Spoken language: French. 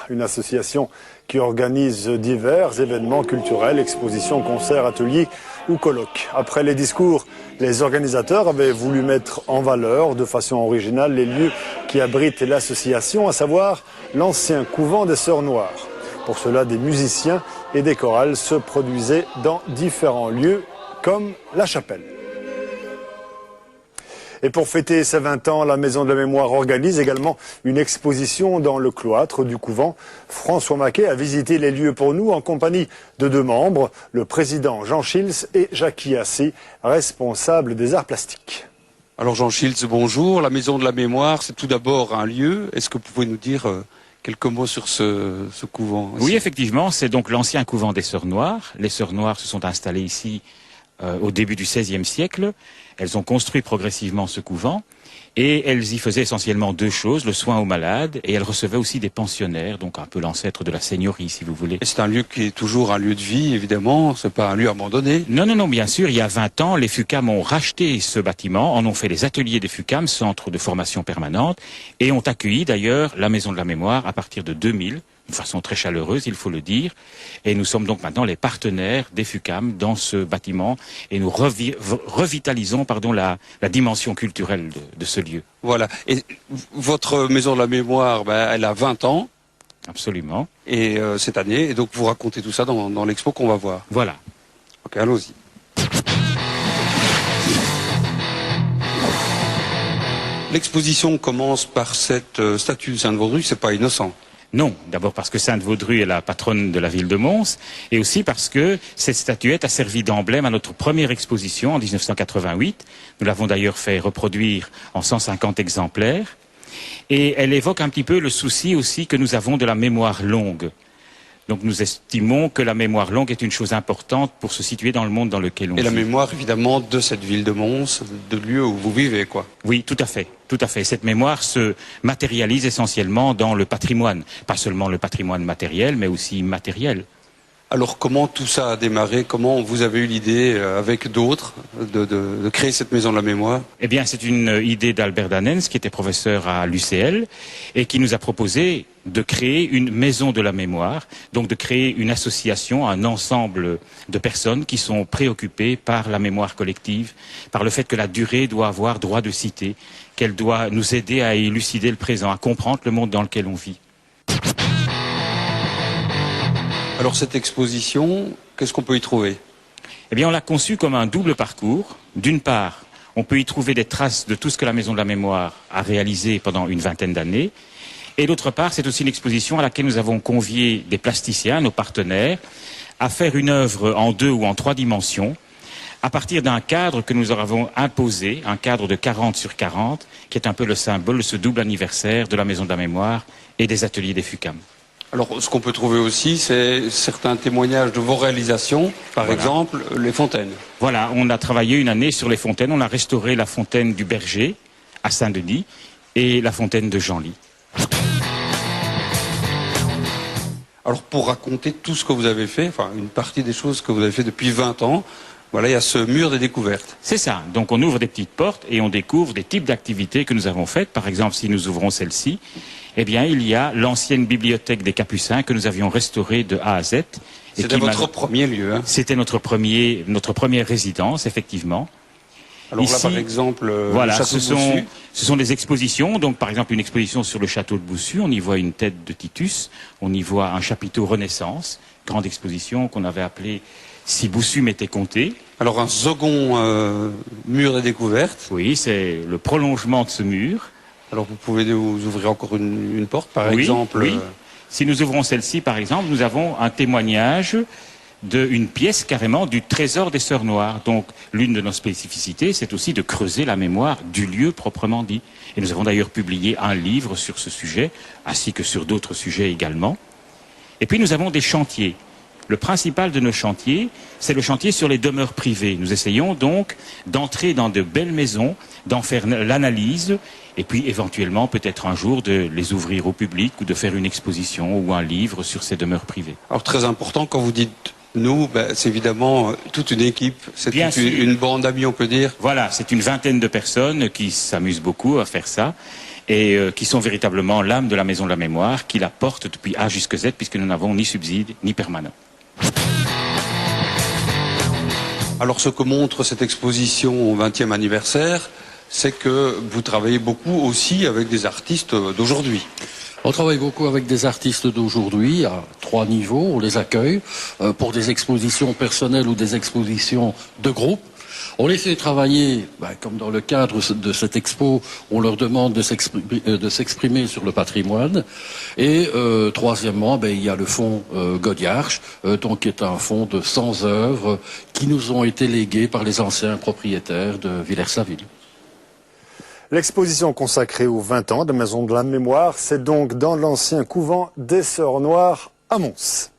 Une association qui organise divers événements culturels, expositions, concerts, ateliers ou colloques. Après les discours, les organisateurs avaient voulu mettre en valeur de façon originale les lieux qui abritent l'association, à savoir l'ancien couvent des Sœurs Noires. Pour cela, des musiciens et des chorales se produisaient dans différents lieux comme la chapelle. Et pour fêter ses 20 ans, la Maison de la Mémoire organise également une exposition dans le cloître du couvent. François Maquet a visité les lieux pour nous en compagnie de deux membres, le président Jean Schiltz et Jackie Assé, responsable des arts plastiques. Alors Jean Schiltz, bonjour. La Maison de la Mémoire, c'est tout d'abord un lieu. Est-ce que vous pouvez nous dire quelques mots sur ce couvent ici? Oui, effectivement, c'est donc l'ancien couvent des Sœurs Noires. Les Sœurs Noires se sont installées ici au début du XVIe siècle. Elles ont construit progressivement ce couvent et elles y faisaient essentiellement deux choses, le soin aux malades, et elles recevaient aussi des pensionnaires, donc un peu l'ancêtre de la seigneurie, si vous voulez. Et c'est un lieu qui est toujours un lieu de vie, évidemment, c'est pas un lieu abandonné. Non, bien sûr, il y a 20 ans, les FUCAM ont racheté ce bâtiment, en ont fait les ateliers des FUCAM, centre de formation permanente, et ont accueilli d'ailleurs la Maison de la Mémoire à partir de 2000, de façon très chaleureuse, il faut le dire. Et nous sommes donc maintenant les partenaires des FUCAM dans ce bâtiment et nous revitalisons la dimension culturelle de ce lieu. Voilà. Et votre Maison de la Mémoire, elle a 20 ans. Absolument. Et cette année, et donc vous racontez tout ça dans l'expo qu'on va voir. Voilà. Ok, allons-y. L'exposition commence par cette statue de Sainte-Vaudrue, c'est pas innocent. Non, d'abord parce que Sainte-Vaudrue est la patronne de la ville de Mons, et aussi parce que cette statuette a servi d'emblème à notre première exposition en 1988. Nous l'avons d'ailleurs fait reproduire en 150 exemplaires, et elle évoque un petit peu le souci aussi que nous avons de la mémoire longue. Donc nous estimons que la mémoire longue est une chose importante pour se situer dans le monde dans lequel on vit. Et la mémoire, évidemment, de cette ville de Mons, de lieu où vous vivez, quoi. Oui, tout à fait, tout à fait. Cette mémoire se matérialise essentiellement dans le patrimoine. Pas seulement le patrimoine matériel, mais aussi immatériel. Alors comment tout ça a démarré? Comment vous avez eu l'idée, avec d'autres, de créer cette Maison de la Mémoire? Eh bien, c'est une idée d'Albert Danens, qui était professeur à l'UCL, et qui nous a proposé de créer une Maison de la Mémoire, donc de créer une association, un ensemble de personnes qui sont préoccupées par la mémoire collective, par le fait que la durée doit avoir droit de cité, qu'elle doit nous aider à élucider le présent, à comprendre le monde dans lequel on vit. Alors cette exposition, qu'est-ce qu'on peut y trouver? Eh bien, on l'a conçue comme un double parcours. D'une part, on peut y trouver des traces de tout ce que la Maison de la Mémoire a réalisé pendant une vingtaine d'années. Et d'autre part, c'est aussi une exposition à laquelle nous avons convié des plasticiens, nos partenaires, à faire une œuvre en 2 ou en 3 dimensions, à partir d'un cadre que nous avons imposé, un cadre de 40 sur 40, qui est un peu le symbole de ce double anniversaire de la Maison de la Mémoire et des ateliers des FUCAM. Alors, ce qu'on peut trouver aussi, c'est certains témoignages de vos réalisations, par exemple, les fontaines. Voilà, on a travaillé une année sur les fontaines. On a restauré la fontaine du Berger, à Saint-Denis, et la fontaine de Genlis. Alors, pour raconter tout ce que vous avez fait, enfin, une partie des choses que vous avez fait depuis 20 ans, voilà, il y a ce mur des découvertes. C'est ça. Donc, on ouvre des petites portes et on découvre des types d'activités que nous avons faites. Par exemple, si nous ouvrons celle-ci, eh bien, il y a l'ancienne bibliothèque des Capucins que nous avions restaurée de A à Z. C'était votre premier lieu, hein? C'était notre première résidence, effectivement. Alors ici, là, par exemple, voilà, le château de Boussu. Ce sont des expositions. Donc, par exemple, une exposition sur le château de Boussu. On y voit une tête de Titus. On y voit un chapiteau Renaissance. Grande exposition qu'on avait appelée « Si Boussu m'était compté ». Alors, un second mur des découvertes. Oui, c'est le prolongement de ce mur. Alors, vous pouvez nous ouvrir encore une porte, par oui, exemple. Oui. Si nous ouvrons celle-ci, par exemple, nous avons un témoignage d'une pièce carrément du trésor des Sœurs Noires. Donc, l'une de nos spécificités, c'est aussi de creuser la mémoire du lieu proprement dit. Et nous avons d'ailleurs publié un livre sur ce sujet, ainsi que sur d'autres sujets également. Et puis, nous avons des chantiers. Le principal de nos chantiers, c'est le chantier sur les demeures privées. Nous essayons donc d'entrer dans de belles maisons, d'en faire l'analyse, et puis éventuellement, peut-être un jour, de les ouvrir au public ou de faire une exposition ou un livre sur ces demeures privées. Alors, très important, quand vous dites nous, c'est évidemment toute une équipe, c'est une bande d'amis, on peut dire. Voilà, c'est une vingtaine de personnes qui s'amusent beaucoup à faire ça. et qui sont véritablement l'âme de la Maison de la Mémoire, qui la porte depuis A jusqu'à Z, puisque nous n'avons ni subside ni permanent. Alors ce que montre cette exposition au 20e anniversaire, c'est que vous travaillez beaucoup aussi avec des artistes d'aujourd'hui. On travaille beaucoup avec des artistes d'aujourd'hui à 3 niveaux. On les accueille pour des expositions personnelles ou des expositions de groupe. On les fait travailler, comme dans le cadre de cette expo, on leur demande de s'exprimer sur le patrimoine. Et troisièmement, il y a le fonds Godiarche, donc qui est un fonds de 100 œuvres qui nous ont été léguées par les anciens propriétaires de Villers-la-Ville. L'exposition consacrée aux 20 ans de Maison de la Mémoire, c'est donc dans l'ancien couvent des Sœurs Noires à Mons.